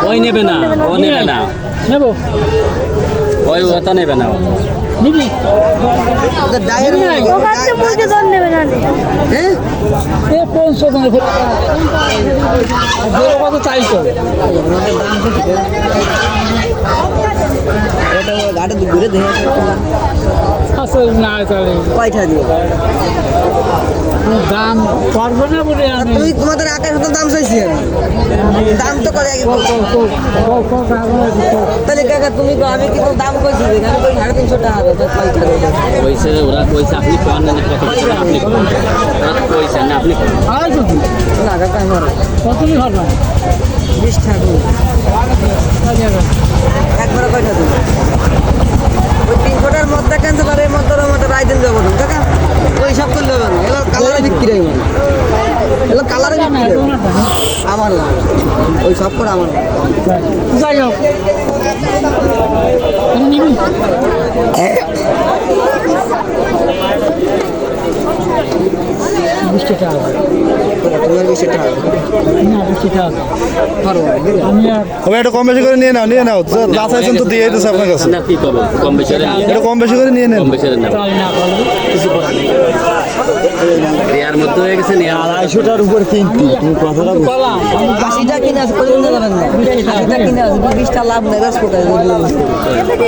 ওই নেবে না, ও নেবে না, নেবো ওই ওটা নেবে না। নিবি এ 500 কত চাইছো গাড়ি ঘুরে দেখে আসল না চলে কয়টা দিও দাম পারবো না বলে আমি তুমি তোমাদের আকাশ মতো দাম চাইছি দাম তো করে আগে তাহলে কাকা তুমি আমি কি দাম কইছি এখানে কই 350 টাকা হবে কয়টা কইছে ওরা কইছে আপনি কোন না কত বলছেন আপনি কোন ওরা কইছেন না আপনি আড়াই যদি না কাকা আমার কতই হবে 20 টাকা একবার কয়টা দিই ওই 300 টাকার মধ্যে কেনতে পারে মধ্যে রাই দিন দেবো কাকা ওই সব করলে হবে না এগুলো কালারে বিক্রি হয় এগুলো কালারে বিক্রি আমার না ওই সব করে আমার যাই হোক নিবি 20 টাকা তোমার 20 টাকা না 20 টাকা আমি আর একটু কম বেশি করে নিয়ে নাও যা চাইছেন তো দিয়ে দিতেছে আপনার কাছে না কি করব কম বেশি একটু কম বেশি করে নিয়ে নেন কম বেশি না চাল না করলে কিছু করার নেই এর মধ্যে হয়ে গেছে 250 টাকার উপর কিনতি তুমি কথাটা কলাম 80 টাকা কিনে আছে কোন যাবেন না 80 টাকা কিনে আছে 20 টাকা লাভ নেই ব্যবসা করে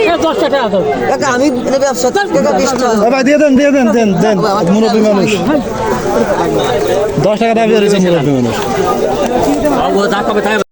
10 টাকা দাও কাকা আমি ব্যবসা কাকা 20 টাকা ভাই দিয়ে দেন মুরব্বী মানুষ 10 টাকা দাবি করেছে মুরব্বী মানুষ ও যা কবে তাই